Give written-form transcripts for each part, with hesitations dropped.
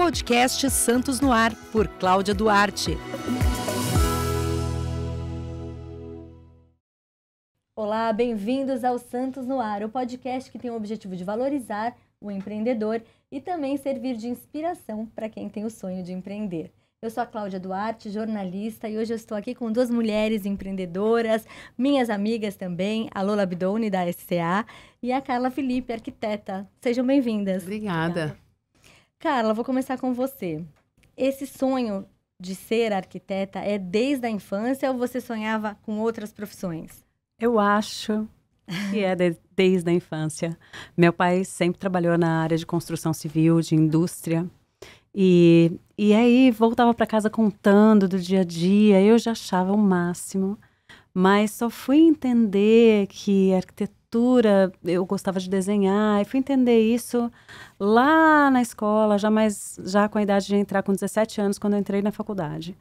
podcast Santos no Ar, por Cláudia Duarte. Olá, bem-vindos ao Santos no Ar, o podcast que tem o objetivo de valorizar o empreendedor e também servir de inspiração para quem tem o sonho de empreender. Eu sou a Cláudia Duarte, jornalista, e hoje eu estou aqui com duas mulheres empreendedoras, minhas amigas também, a Lola Abdoni, da SCA, e a Carla Felipe, arquiteta. Sejam bem-vindas. Obrigada. Carla, vou começar com você. Esse sonho de ser arquiteta é desde a infância ou você sonhava com outras profissões? Eu acho que é desde a infância. Meu pai sempre trabalhou na área de construção civil, de indústria. E aí voltava para casa contando do dia a dia, eu já achava o máximo. Mas só fui entender que arquitetura, eu gostava de desenhar, e fui entender isso lá na escola, já com a idade de entrar com 17 anos, quando eu entrei na faculdade.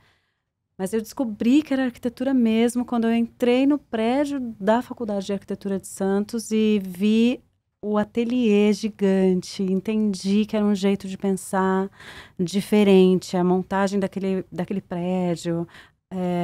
Mas eu descobri que era arquitetura mesmo quando eu entrei no prédio da Faculdade de Arquitetura de Santos e vi o ateliê gigante, entendi que era um jeito de pensar diferente, a montagem daquele prédio,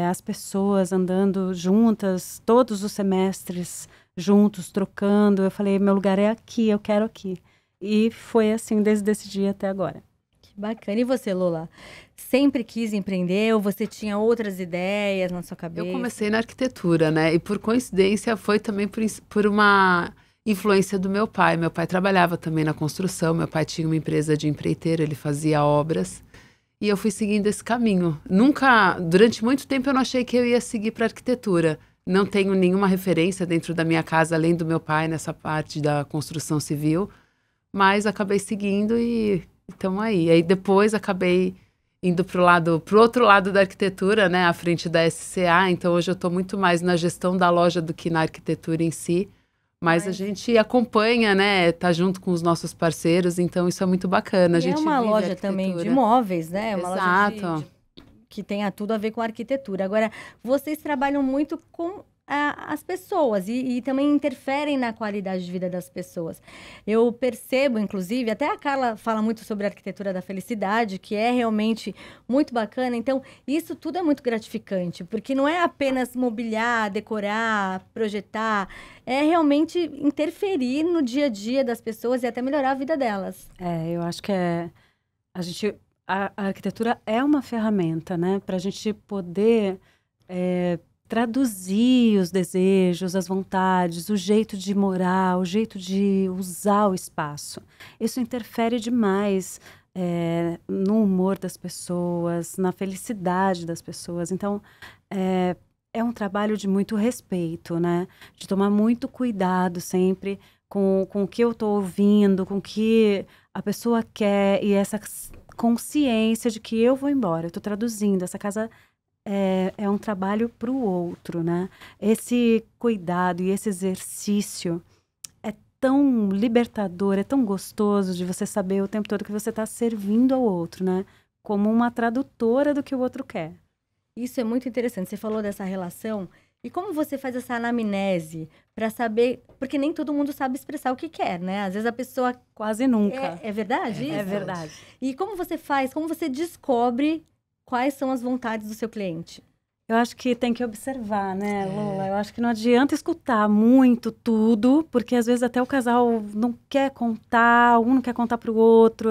as pessoas andando juntas, todos os semestres juntos, trocando. Eu falei, meu lugar é aqui, eu quero aqui. E foi assim desde esse dia até agora. Que bacana. E você, Lola? Sempre quis empreender ou você tinha outras ideias na sua cabeça? Eu comecei na arquitetura, né? E por coincidência foi também por uma influência do meu pai. Meu pai trabalhava também na construção, meu pai tinha uma empresa de empreiteiro, ele fazia obras. E eu fui seguindo esse caminho. Durante muito tempo eu não achei que eu ia seguir para arquitetura. Não tenho nenhuma referência dentro da minha casa, além do meu pai, nessa parte da construção civil. Mas acabei seguindo e estamos aí. Aí depois acabei indo pro outro lado da arquitetura, né, à frente da SCA. Então hoje eu estou muito mais na gestão da loja do que na arquitetura em si. Mas a gente acompanha, né? Tá junto com os nossos parceiros, então isso é muito bacana. A gente é uma loja também de imóveis, né? Uma loja que tenha tudo a ver com a arquitetura. Agora, vocês trabalham muito com as pessoas e também interferem na qualidade de vida das pessoas. Eu percebo, inclusive, até a Carla fala muito sobre a arquitetura da felicidade, que é realmente muito bacana. Então, isso tudo é muito gratificante, porque não é apenas mobiliar, decorar, projetar, é realmente interferir no dia a dia das pessoas e até melhorar a vida delas. Eu acho que a arquitetura é uma ferramenta, né, para a gente poder traduzir os desejos, as vontades, o jeito de morar, o jeito de usar o espaço. Isso interfere demais no humor das pessoas, na felicidade das pessoas. Então, é um trabalho de muito respeito, né? De tomar muito cuidado sempre com o que eu estou ouvindo, com o que a pessoa quer e essa consciência de que eu vou embora, eu estou traduzindo, essa casa é um trabalho para o outro, né? Esse cuidado e esse exercício é tão libertador, é tão gostoso de você saber o tempo todo que você está servindo ao outro, né? Como uma tradutora do que o outro quer. Isso é muito interessante. Você falou dessa relação. E como você faz essa anamnese para saber... Porque nem todo mundo sabe expressar o que quer, né? Às vezes a pessoa... Quase nunca. É verdade isso? É verdade. E como você faz? Como você descobre quais são as vontades do seu cliente? Eu acho que tem que observar, né, Lola? Eu acho que não adianta escutar muito tudo, porque às vezes até o casal não quer contar, um não quer contar para o outro.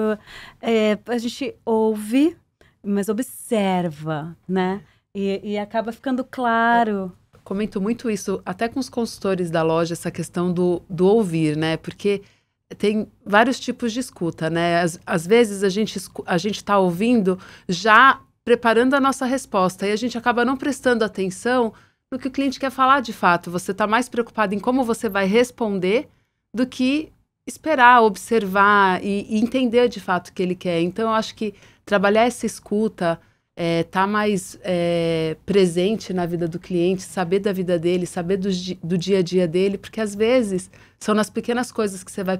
A gente ouve, mas observa, né? E acaba ficando claro. Comento muito isso, até com os consultores da loja, essa questão do ouvir, né? Porque tem vários tipos de escuta, né? Às vezes a gente está ouvindo já preparando a nossa resposta e a gente acaba não prestando atenção no que o cliente quer falar de fato. Você está mais preocupado em como você vai responder do que esperar, observar e entender de fato o que ele quer. Então, eu acho que trabalhar essa escuta, tá mais presente na vida do cliente, saber da vida dele, saber do dia a dia dele, porque às vezes são nas pequenas coisas que você vai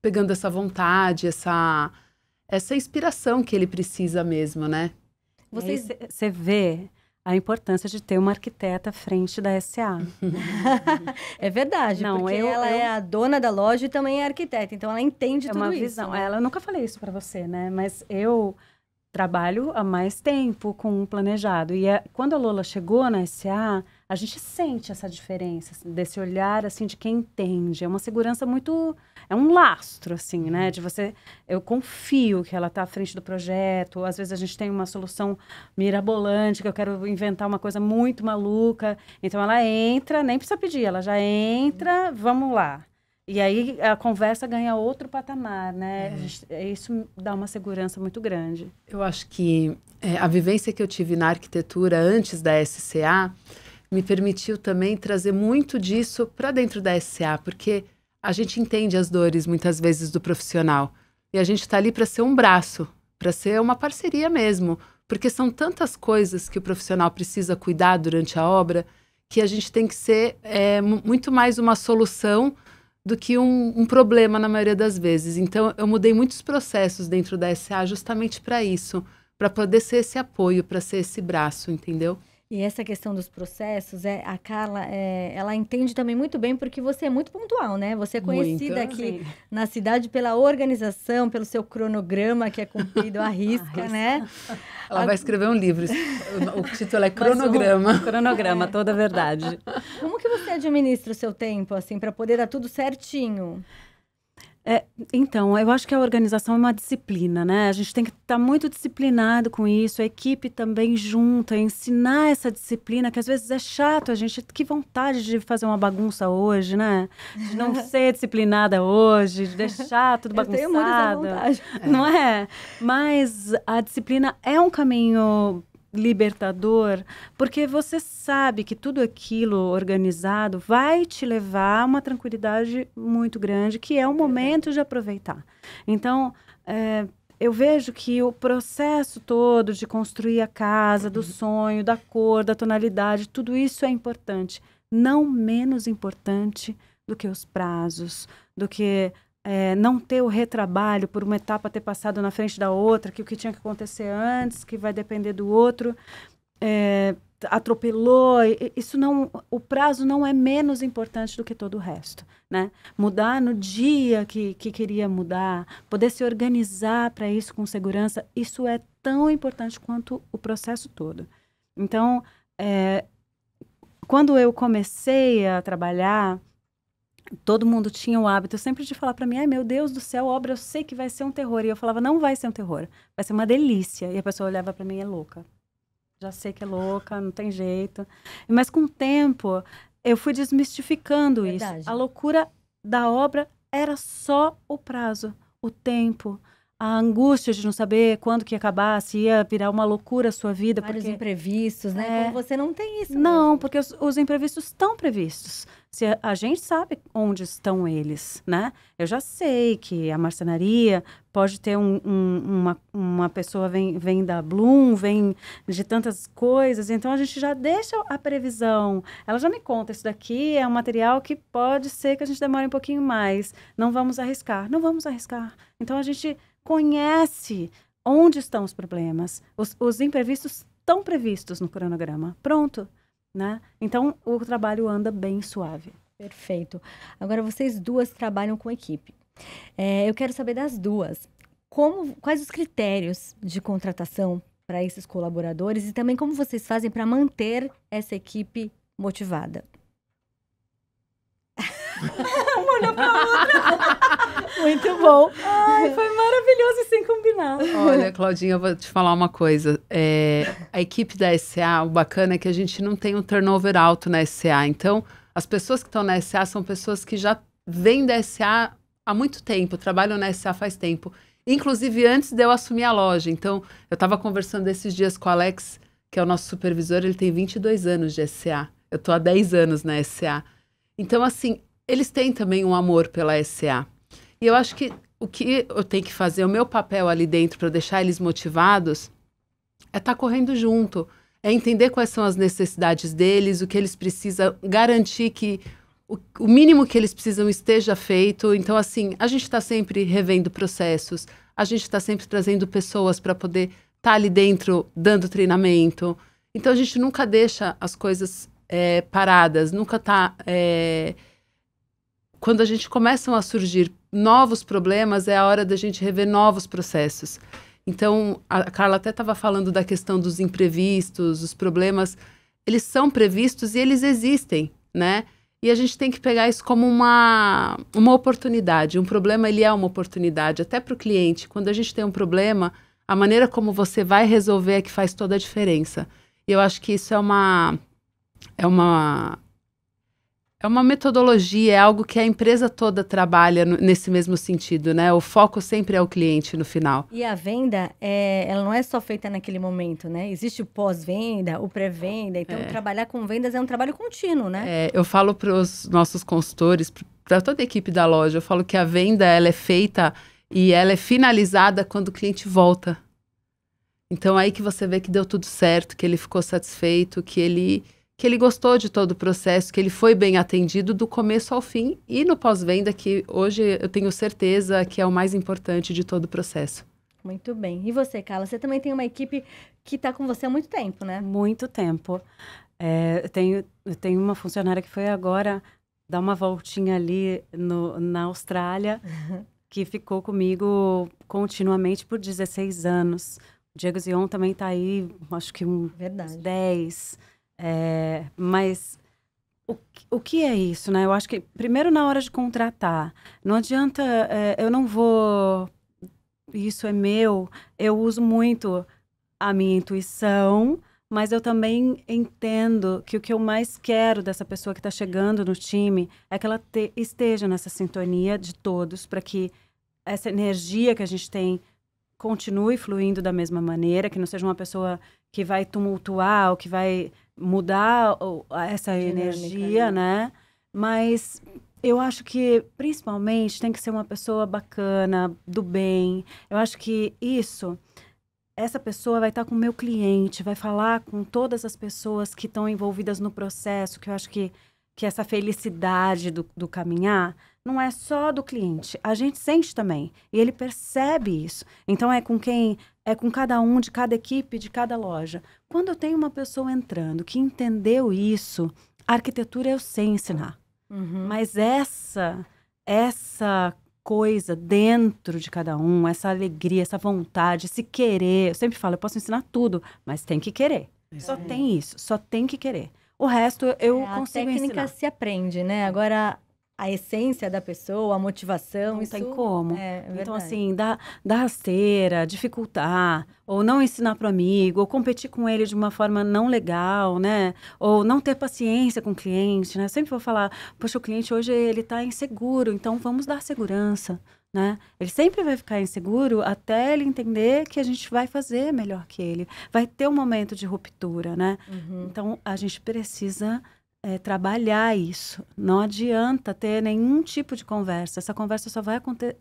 pegando essa vontade, essa inspiração que ele precisa mesmo, né? Você vê a importância de ter uma arquiteta à frente da SA. É verdade, porque ela é a dona da loja e também é arquiteta, então ela entende tudo isso. É uma visão. Né? Eu nunca falei isso para você, né? Mas eu trabalho há mais tempo com o planejado. E quando a Lola chegou na SA, a gente sente essa diferença, assim, desse olhar, assim, de quem entende. É uma segurança muito... É um lastro, assim, né? De você... Eu confio que ela está à frente do projeto. Às vezes a gente tem uma solução mirabolante, que eu quero inventar uma coisa muito maluca. Então ela entra, nem precisa pedir, ela já entra, vamos lá. E aí a conversa ganha outro patamar, né? Isso dá uma segurança muito grande. Eu acho que a vivência que eu tive na arquitetura antes da SCA me permitiu também trazer muito disso para dentro da SCA, porque a gente entende as dores muitas vezes do profissional. E a gente está ali para ser um braço, para ser uma parceria mesmo. Porque são tantas coisas que o profissional precisa cuidar durante a obra que a gente tem que ser muito mais uma solução do que um problema na maioria das vezes. Então, eu mudei muitos processos dentro da SA justamente para isso, para poder ser esse apoio, para ser esse braço, entendeu? E essa questão dos processos, a Carla, ela entende também muito bem, porque você é muito pontual, né? Você é conhecida aqui na cidade pela organização, pelo seu cronograma, que é cumprido à risca, né? Ela vai escrever um livro, o título é Cronograma. Cronograma, toda a verdade. Como que você administra o seu tempo, assim, para poder dar tudo certinho? Então, eu acho que a organização é uma disciplina, né? A gente tem que estar muito disciplinado com isso, a equipe também junta, ensinar essa disciplina, que às vezes é chato, que vontade de fazer uma bagunça hoje, né? De não ser disciplinada hoje, de deixar tudo bagunçado. Eu tenho muita vontade. Não é? Mas a disciplina é um caminho libertador, porque você sabe que tudo aquilo organizado vai te levar a uma tranquilidade muito grande, que é o momento de aproveitar. Então, eu vejo que o processo todo de construir a casa, do sonho, da cor, da tonalidade, tudo isso é importante. Não menos importante do que os prazos, do que não ter o retrabalho por uma etapa ter passado na frente da outra, que o que tinha que acontecer antes, que vai depender do outro, atropelou. O prazo não é menos importante do que todo o resto, né? Mudar no dia que queria mudar, poder se organizar para isso com segurança, isso é tão importante quanto o processo todo. Então, quando eu comecei a trabalhar, todo mundo tinha o hábito sempre de falar para mim, ai meu Deus do céu, obra, eu sei que vai ser um terror. E eu falava, não vai ser um terror, vai ser uma delícia. E a pessoa olhava para mim, é louca. Já sei que é louca, não tem jeito. Mas com o tempo, eu fui desmistificando isso. A loucura da obra era só o prazo, o tempo, a angústia de não saber quando que ia acabar, se ia virar uma loucura a sua vida. Vários imprevistos, né? Como você não tem isso. Não, mesmo. Porque os imprevistos estão previstos. Se a gente sabe onde estão eles, né? Eu já sei que a marcenaria pode ter uma pessoa vem da Bloom, vem de tantas coisas, então a gente já deixa a previsão. Ela já me conta, isso daqui é um material que pode ser que a gente demore um pouquinho mais. Não vamos arriscar. Então a gente conhece onde estão os problemas. Os imprevistos estão previstos no cronograma. Pronto. Né? Então, o trabalho anda bem suave. Perfeito. Agora, vocês duas trabalham com equipe. Eu quero saber das duas. Quais os critérios de contratação para esses colaboradores e também como vocês fazem para manter essa equipe motivada? Uma olhou para outra. Muito bom. Ai, foi maravilhoso e sem combinar. Olha, Claudinha, eu vou te falar uma coisa. A equipe da SA, o bacana é que a gente não tem um turnover alto na SA. Então, as pessoas que estão na SA são pessoas que já vêm da SA há muito tempo, trabalham na SA faz tempo. Inclusive, antes de eu assumir a loja. Então, eu estava conversando esses dias com o Alex, que é o nosso supervisor, ele tem 22 anos de SA. Eu estou há 10 anos na SA. Então, assim, eles têm também um amor pela SA. E eu acho que o que eu tenho que fazer, o meu papel ali dentro para deixar eles motivados, é estar correndo junto, é entender quais são as necessidades deles, o que eles precisam, garantir que o mínimo que eles precisam esteja feito. Então, assim, a gente está sempre revendo processos, a gente está sempre trazendo pessoas para poder estar ali dentro, dando treinamento. Então, a gente nunca deixa as coisas paradas, nunca tá... Quando a gente começam a surgir novos problemas, é a hora da gente rever novos processos. Então, a Carla até estava falando da questão dos imprevistos, os problemas, eles são previstos e eles existem, né? E a gente tem que pegar isso como uma oportunidade. Um problema, ele é uma oportunidade, até para o cliente. Quando a gente tem um problema, a maneira como você vai resolver é que faz toda a diferença. E eu acho que isso é uma metodologia, é algo que a empresa toda trabalha nesse mesmo sentido, né? O foco sempre é o cliente no final. E a venda, ela não é só feita naquele momento, né? Existe o pós-venda, o pré-venda. Então, trabalhar com vendas é um trabalho contínuo, né? Eu falo para os nossos consultores, para toda a equipe da loja, eu falo que a venda, ela é feita e ela é finalizada quando o cliente volta. Então, aí que você vê que deu tudo certo, que ele ficou satisfeito, que ele gostou de todo o processo, que ele foi bem atendido do começo ao fim e no pós-venda, que hoje eu tenho certeza que é o mais importante de todo o processo. Muito bem. E você, Carla? Você também tem uma equipe que está com você há muito tempo, né? Muito tempo. Eu tenho uma funcionária que foi agora dar uma voltinha ali na Austrália, que ficou comigo continuamente por 16 anos. O Diego Zion também está aí, acho que uns 10. Mas o que é isso, né? Eu acho que, primeiro, na hora de contratar, não adianta, eu não vou, isso é meu, eu uso muito a minha intuição, mas eu também entendo que o que eu mais quero dessa pessoa que está chegando no time é que ela esteja nessa sintonia de todos, para que essa energia que a gente tem continue fluindo da mesma maneira, que não seja uma pessoa que vai tumultuar ou que vai mudar essa energia, né? Mas eu acho que, principalmente, tem que ser uma pessoa bacana, do bem. Eu acho que essa pessoa vai estar com o meu cliente, vai falar com todas as pessoas que estão envolvidas no processo, que eu acho que essa felicidade do caminhar não é só do cliente, a gente sente também, e ele percebe isso. Então, é com cada um, de cada equipe, de cada loja. Quando eu tenho uma pessoa entrando que entendeu isso, a arquitetura eu sei ensinar. Mas essa coisa dentro de cada um, essa alegria, essa vontade, esse querer, eu sempre falo, eu posso ensinar tudo, mas tem que querer. Só tem isso, só tem que querer. O resto eu consigo ensinar. A técnica se aprende, né? Agora, a essência da pessoa, a motivação, não isso tem como. É então, assim, dar rasteira, dificultar, ou não ensinar para o amigo, ou competir com ele de uma forma não legal, né? Ou não ter paciência com o cliente, né? Eu sempre vou falar, poxa, o cliente hoje ele está inseguro, então vamos dar segurança, né? Ele sempre vai ficar inseguro até ele entender que a gente vai fazer melhor que ele. Vai ter um momento de ruptura, né? Então, a gente precisa trabalhar isso. Não adianta ter nenhum tipo de conversa. Essa conversa só vai acontecer...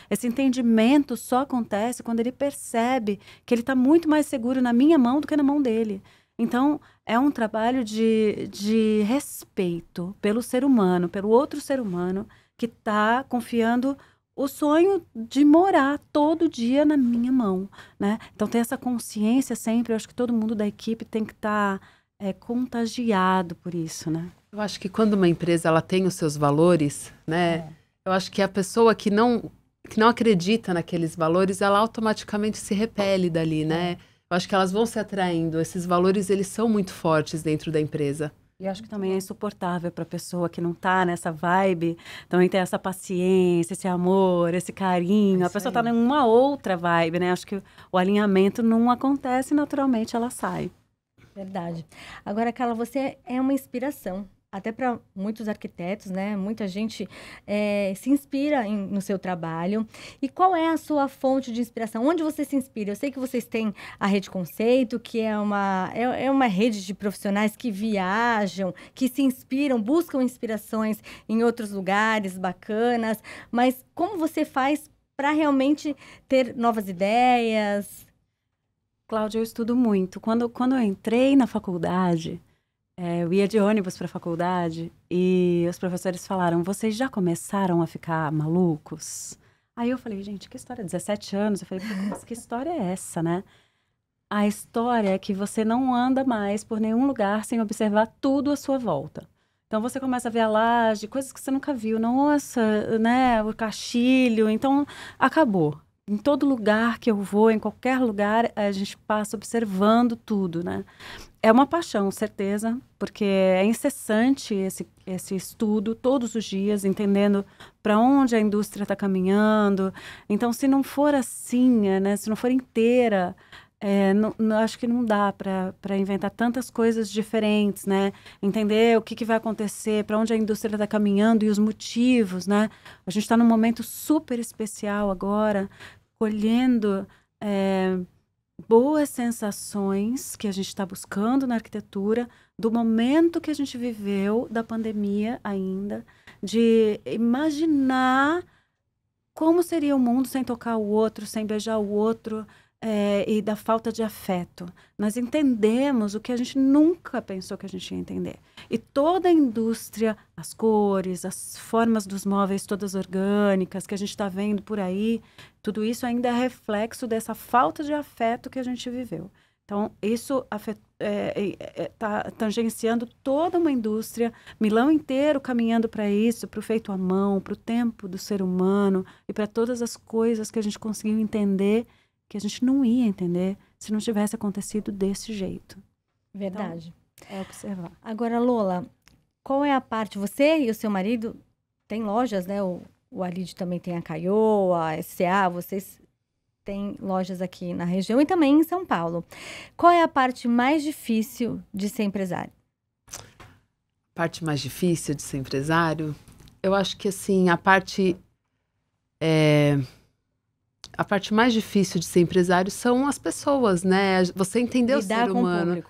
esse entendimento só acontece quando ele percebe que ele está muito mais seguro na minha mão do que na mão dele. Então, é um trabalho de respeito pelo ser humano, pelo outro ser humano que está confiando o sonho de morar todo dia na minha mão, né? Então, ter essa consciência sempre, eu acho que todo mundo da equipe tem que estar contagiado por isso, né? Eu acho que quando uma empresa ela tem os seus valores, né? Eu acho que a pessoa que não acredita naqueles valores, ela automaticamente se repele dali, né? Eu acho que elas vão se atraindo. Esses valores, eles são muito fortes dentro da empresa. E acho que também é insuportável para a pessoa que não está nessa vibe, também ter essa paciência, esse amor, esse carinho. A pessoa está numa outra vibe, né? Acho que o alinhamento não acontece naturalmente, ela sai. Verdade. Agora, Carla, você é uma inspiração. Até para muitos arquitetos, né? Muita gente se inspira no seu trabalho. E qual é a sua fonte de inspiração? Onde você se inspira? Eu sei que vocês têm a Rede Conceito, que é uma rede de profissionais que viajam, que se inspiram, buscam inspirações em outros lugares bacanas. Mas como você faz para realmente ter novas ideias? Cláudia, eu estudo muito. Quando eu entrei na faculdade... eu ia de ônibus para a faculdade e os professores falaram, vocês já começaram a ficar malucos? Aí eu falei, gente, que história? 17 anos? Eu falei, mas que história é essa, né? a história é que você não anda mais por nenhum lugar sem observar tudo à sua volta. Então, você começa a ver a laje, coisas que você nunca viu. Nossa, né? O caixilho. Então, acabou. Em todo lugar que eu vou, em qualquer lugar, a gente passa observando tudo, né? É uma paixão, certeza, porque é incessante esse estudo, todos os dias, entendendo para onde a indústria está caminhando. Então, se não for assim, né? Se não for inteira... acho que não dá para inventar tantas coisas diferentes, né? Entender o que vai acontecer, para onde a indústria está caminhando e os motivos, né? A gente está num momento super especial agora, colhendo boas sensações que a gente está buscando na arquitetura, do momento que a gente viveu, da pandemia ainda, de imaginar como seria o mundo sem tocar o outro, sem beijar o outro, e da falta de afeto. Nós entendemos o que a gente nunca pensou que a gente ia entender. E toda a indústria, as cores, as formas dos móveis todas orgânicas que a gente está vendo por aí, tudo isso ainda é reflexo dessa falta de afeto que a gente viveu. Então, isso está tangenciando toda uma indústria, Milão inteiro caminhando para isso, para o feito à mão, para o tempo do ser humano e para todas as coisas que a gente conseguiu entender que a gente não ia entender se não tivesse acontecido desse jeito. Verdade. Então, observar. Agora, Lola, qual é a parte... Você e o seu marido têm lojas, né? O Alide também tem a Caiô, a SCA, vocês têm lojas aqui na região e também em São Paulo. Qual é a parte mais difícil de ser empresário? A parte mais difícil de ser empresário? Eu acho que, assim, a parte mais difícil de ser empresário são as pessoas, né? Você entender o ser humano.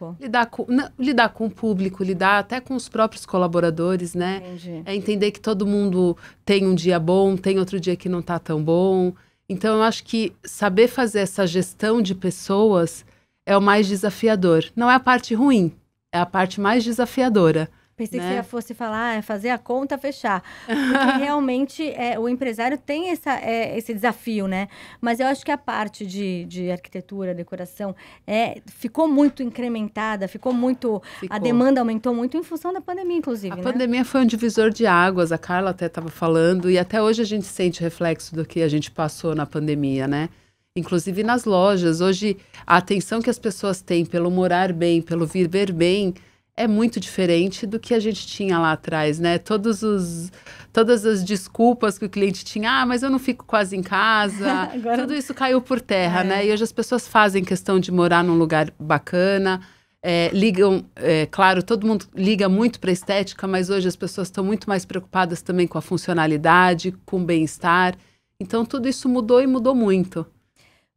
Lidar com o público, lidar até com os próprios colaboradores, né? Entendi. É entender que todo mundo tem um dia bom, tem outro dia que não tá tão bom. Então, eu acho que saber fazer essa gestão de pessoas é o mais desafiador. Não é a parte ruim, é a parte mais desafiadora. Pensei que você fosse falar, fazer a conta, fechar. Porque realmente o empresário tem esse desafio, né? Mas eu acho que a parte de arquitetura, decoração, ficou muito incrementada, a demanda aumentou muito em função da pandemia, inclusive, A pandemia foi um divisor de águas, a Carla até estava falando, e até hoje a gente sente reflexo do que a gente passou na pandemia, né? Inclusive nas lojas. Hoje, a atenção que as pessoas têm pelo morar bem, pelo viver bem, é muito diferente do que a gente tinha lá atrás, né? Todas as desculpas que o cliente tinha, mas eu não fico quase em casa, agora... tudo isso caiu por terra, né? E hoje as pessoas fazem questão de morar num lugar bacana, ligam, claro, todo mundo liga muito para a estética, mas hoje as pessoas estão muito mais preocupadas também com a funcionalidade, com o bem-estar. Então, tudo isso mudou e mudou muito.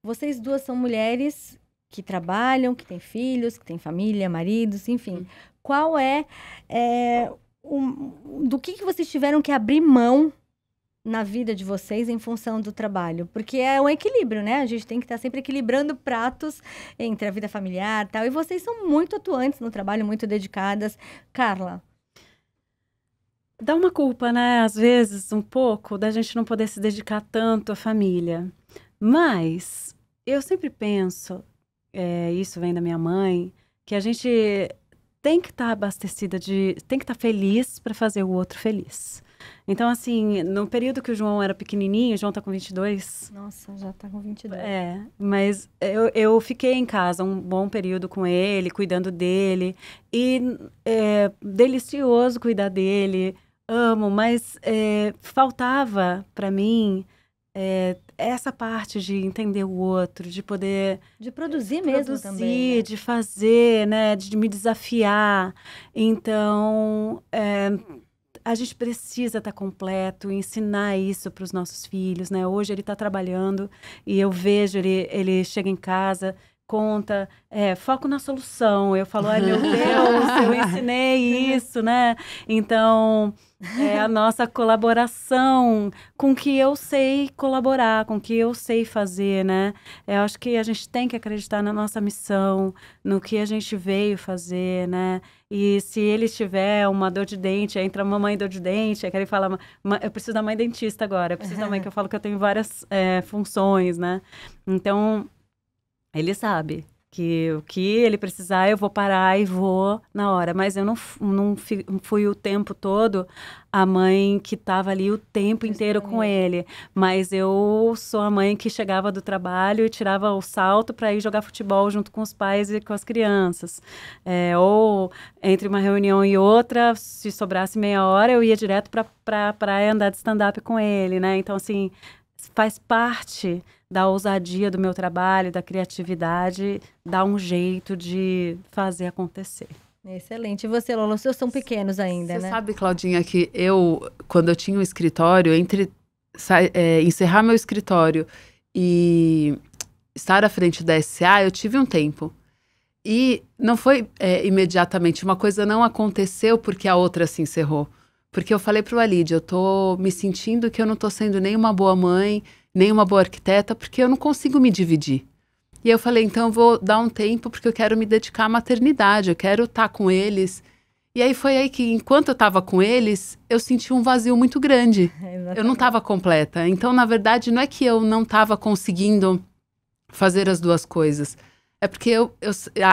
Vocês duas são mulheres que trabalham, que têm filhos, que têm família, maridos, enfim. Qual do que vocês tiveram que abrir mão na vida de vocês em função do trabalho? Porque é um equilíbrio, né? A gente tem que estar sempre equilibrando pratos entre a vida familiar e tal. E vocês são muito atuantes no trabalho, muito dedicadas. Carla? Dá uma culpa, né? Às vezes, um pouco, da gente não poder se dedicar tanto à família. Mas eu sempre penso, isso vem da minha mãe, que a gente tem que estar abastecida tem que estar feliz para fazer o outro feliz. Então, assim, no período que o João era pequenininho, o João tá com 22. Nossa, já tá com 22. Mas eu fiquei em casa um bom período com ele, cuidando dele. E é delicioso cuidar dele, amo, mas faltava para mim essa parte de entender o outro, de poder... De produzir mesmo também, né? De fazer, né? De me desafiar. Então, a gente precisa estar completo, ensinar isso para os nossos filhos, né? Hoje ele está trabalhando e eu vejo, ele chega em casa, conta, foco na solução. Eu falo, ai meu Deus, eu ensinei isso, né? Então... a nossa colaboração com o que eu sei colaborar, com o que eu sei fazer, né? Eu acho que a gente tem que acreditar na nossa missão, no que a gente veio fazer, né? E se ele tiver uma dor de dente, entra a mamãe dor de dente, aí ele fala, eu preciso da mãe dentista agora, eu preciso da mãe, que eu falo que eu tenho várias funções, né? Então, ele sabe que o que ele precisar, eu vou parar e vou na hora. Mas eu não fui o tempo todo a mãe que estava ali o tempo inteiro com ele. Mas eu sou a mãe que chegava do trabalho e tirava o salto para ir jogar futebol junto com os pais e com as crianças. Ou entre uma reunião e outra, se sobrasse meia hora, eu ia direto para a praia andar de stand-up com ele, né? Então, assim, faz parte da ousadia do meu trabalho, da criatividade, dar um jeito de fazer acontecer. Excelente. E você, Lola, os seus são pequenos ainda, né? Você sabe, Claudinha, que quando eu tinha um escritório, encerrar meu escritório e estar à frente da SA, eu tive um tempo. E não foi imediatamente, uma coisa não aconteceu porque a outra se encerrou. Porque eu falei pro Alídio, eu tô me sentindo que eu não tô sendo nem uma boa mãe, nem uma boa arquiteta, porque eu não consigo me dividir. E eu falei, então eu vou dar um tempo, porque eu quero me dedicar à maternidade, eu quero estar com eles. E aí foi aí que, enquanto eu estava com eles, eu senti um vazio muito grande. Eu não estava completa. Então, na verdade, não é que eu não estava conseguindo fazer as duas coisas. É porque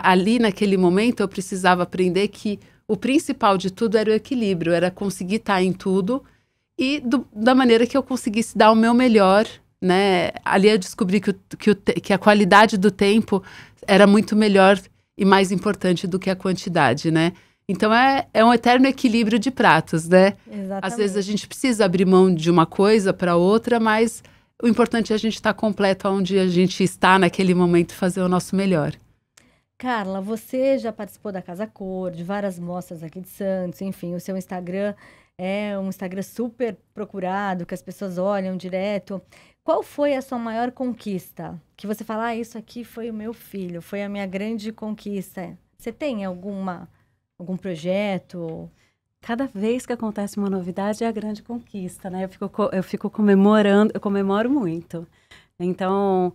ali, naquele momento, eu precisava aprender que o principal de tudo era o equilíbrio, era conseguir estar em tudo e da maneira que eu conseguisse dar o meu melhor, né? Ali eu descobri que a qualidade do tempo era muito melhor e mais importante do que a quantidade, né? Então é um eterno equilíbrio de pratos, né? Exatamente. Às vezes a gente precisa abrir mão de uma coisa para outra, mas o importante é a gente estar completo onde a gente está naquele momento e fazer o nosso melhor. Carla, você já participou da Casa Cor, de várias mostras aqui de Santos, enfim, o seu Instagram é um Instagram super procurado, que as pessoas olham direto. Qual foi a sua maior conquista? Que você fala, isso aqui foi o meu filho, foi a minha grande conquista. Você tem algum projeto? Cada vez que acontece uma novidade é a grande conquista, né? Eu fico comemorando, eu comemoro muito. Então,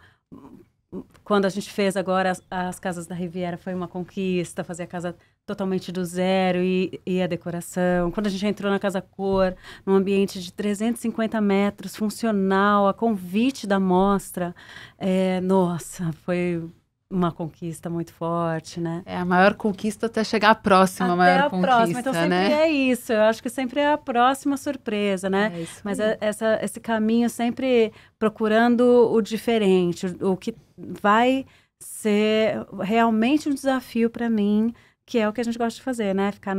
quando a gente fez agora as Casas da Riviera, foi uma conquista, fazer a casa totalmente do zero e a decoração. Quando a gente entrou na Casa Cor, num ambiente de 350 metros, funcional, a convite da mostra, nossa, foi uma conquista muito forte, né? É a maior conquista até chegar à próxima até maior a conquista, próxima. Então sempre né? é isso. Eu acho que sempre é a próxima surpresa, né? É isso. Mas esse caminho sempre procurando o diferente, o que vai ser realmente um desafio para mim, que é o que a gente gosta de fazer, né? Ficar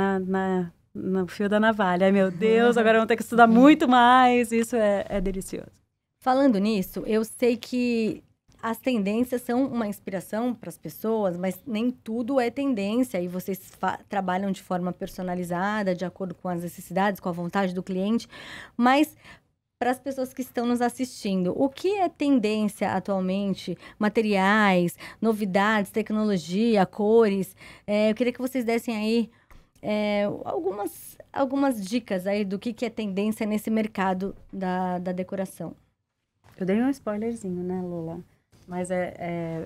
no fio da navalha. Ai, meu Deus, agora vamos ter que estudar muito mais. Isso é delicioso. Falando nisso, eu sei que as tendências são uma inspiração para as pessoas, mas nem tudo é tendência. E vocês trabalham de forma personalizada, de acordo com as necessidades, com a vontade do cliente. Mas, para as pessoas que estão nos assistindo, o que é tendência atualmente? Materiais, novidades, tecnologia, cores. Eu queria que vocês dessem aí algumas dicas aí do que é tendência nesse mercado da decoração. Eu dei um spoilerzinho, né, Lola? Mas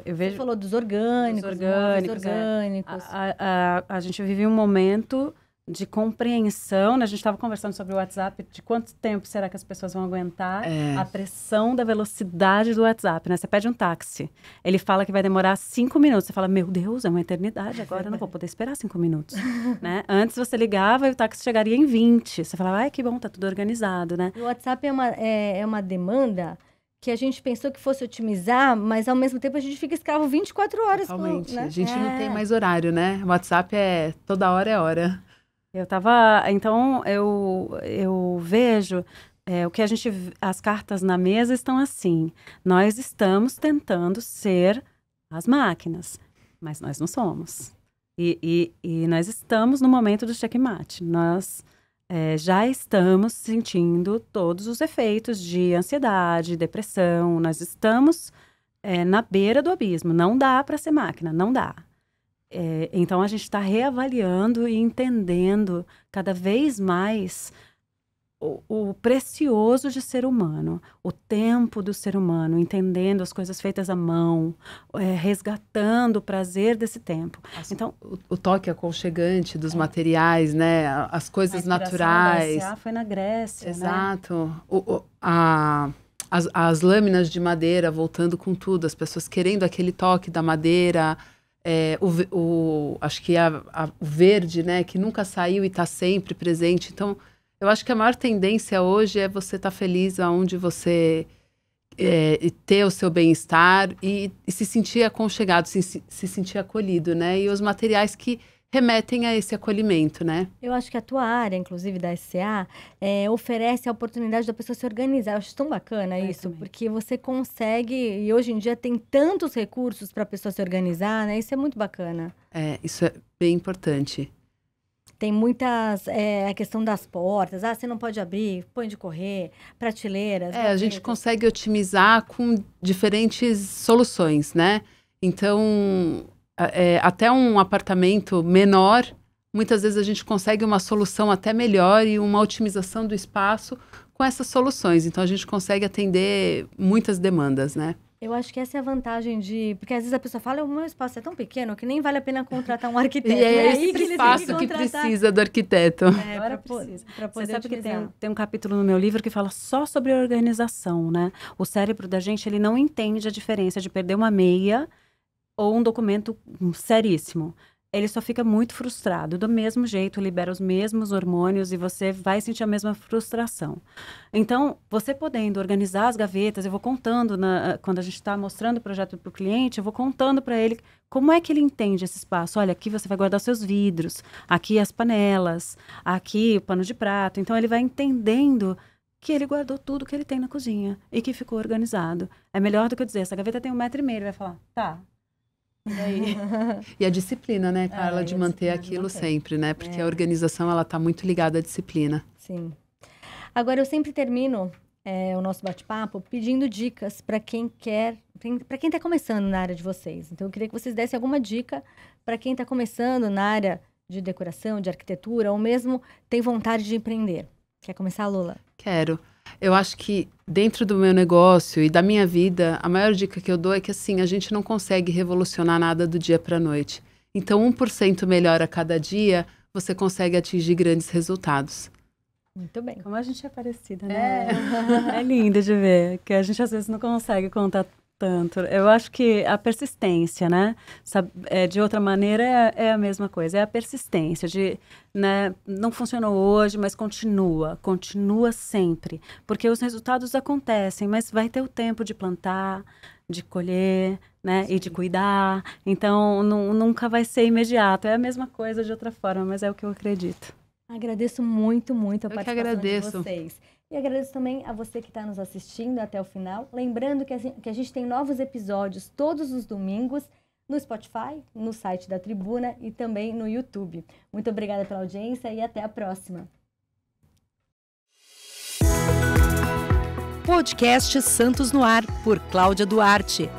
eu vejo... Você falou dos orgânicos. A gente vive um momento de compreensão, né? A gente estava conversando sobre o WhatsApp, de quanto tempo será que as pessoas vão aguentar a pressão da velocidade do WhatsApp, né? Você pede um táxi, ele fala que vai demorar 5 minutos, você fala, meu Deus, é uma eternidade, agora eu não vou poder esperar 5 minutos, né? Antes você ligava e o táxi chegaria em 20, você falava, ai, que bom, tá tudo organizado, né? O WhatsApp é uma demanda que a gente pensou que fosse otimizar, mas ao mesmo tempo a gente fica escravo 24 horas. Totalmente. Né? A gente não tem mais horário, né? O WhatsApp toda hora é hora. Então, eu vejo o que as cartas na mesa estão assim. Nós estamos tentando ser as máquinas, mas nós não somos. E nós estamos no momento do checkmate. Nós já estamos sentindo todos os efeitos de ansiedade, depressão. Nós estamos na beira do abismo. Não dá para ser máquina, não dá. Então, a gente está reavaliando e entendendo cada vez mais o precioso de ser humano, o tempo do ser humano, entendendo as coisas feitas à mão, resgatando o prazer desse tempo. Então, o toque aconchegante dos materiais, né? As coisas naturais. A foi na Grécia, exato. Né? As lâminas de madeira voltando com tudo, as pessoas querendo aquele toque da madeira, acho que o verde, né, que nunca saiu e está sempre presente. Então, eu acho que a maior tendência hoje é você estar feliz aonde você ter o seu bem-estar e se sentir aconchegado, se sentir acolhido, né? E os materiais que remetem a esse acolhimento, né? Eu acho que a tua área, inclusive da SCA, oferece a oportunidade da pessoa se organizar. Eu acho tão bacana isso, também. Porque você consegue, e hoje em dia tem tantos recursos para a pessoa se organizar, né? Isso é muito bacana. Isso é bem importante. Tem muitas, a questão das portas, você não pode abrir, põe de correr, prateleiras. A gente consegue otimizar com diferentes soluções, né? Então, até um apartamento menor, muitas vezes a gente consegue uma solução até melhor e uma otimização do espaço com essas soluções. Então, a gente consegue atender muitas demandas, né? Eu acho que essa é a vantagem porque às vezes a pessoa fala, o meu espaço é tão pequeno que nem vale a pena contratar um arquiteto. E é esse espaço que precisa do arquiteto. Agora precisa. Você sabe que tem um capítulo no meu livro que fala só sobre organização, né? O cérebro da gente, ele não entende a diferença de perder uma meia ou um documento seríssimo. Ele só fica muito frustrado. Do mesmo jeito, libera os mesmos hormônios e você vai sentir a mesma frustração. Então, você podendo organizar as gavetas, eu vou contando, quando a gente está mostrando o projeto para o cliente, eu vou contando para ele como é que ele entende esse espaço. Olha, aqui você vai guardar os seus vidros, aqui as panelas, aqui o pano de prato. Então, ele vai entendendo que ele guardou tudo que ele tem na cozinha e que ficou organizado. É melhor do que eu dizer, essa gaveta tem 1,5 m, ele vai falar, tá. E a disciplina, né, Carla, de manter aquilo sempre, né? Porque a organização, ela tá muito ligada à disciplina. Sim. Agora, eu sempre termino o nosso bate-papo pedindo dicas para quem está começando na área de vocês. Então, eu queria que vocês dessem alguma dica para quem está começando na área de decoração, de arquitetura, ou mesmo tem vontade de empreender. Quer começar, Lula? Quero. Eu acho que dentro do meu negócio e da minha vida, a maior dica que eu dou é que, assim, a gente não consegue revolucionar nada do dia para a noite. Então, 1% melhor a cada dia, você consegue atingir grandes resultados. Muito bem. Como a gente é parecida, né? É lindo de ver, que a gente às vezes não consegue contar tanto. Eu acho que a persistência, né? De outra maneira, é a mesma coisa. É a persistência de, né? Não funcionou hoje, mas continua sempre. Porque os resultados acontecem, mas vai ter o tempo de plantar, de colher, né? Sim. E de cuidar. Então, nunca vai ser imediato. É a mesma coisa de outra forma, mas é o que eu acredito. Agradeço muito a participação de vocês. E agradeço também a você que está nos assistindo até o final. Lembrando que a gente tem novos episódios todos os domingos no Spotify, no site da Tribuna e também no YouTube. Muito obrigada pela audiência e até a próxima. Podcast Santos no Ar, por Cláudia Duarte.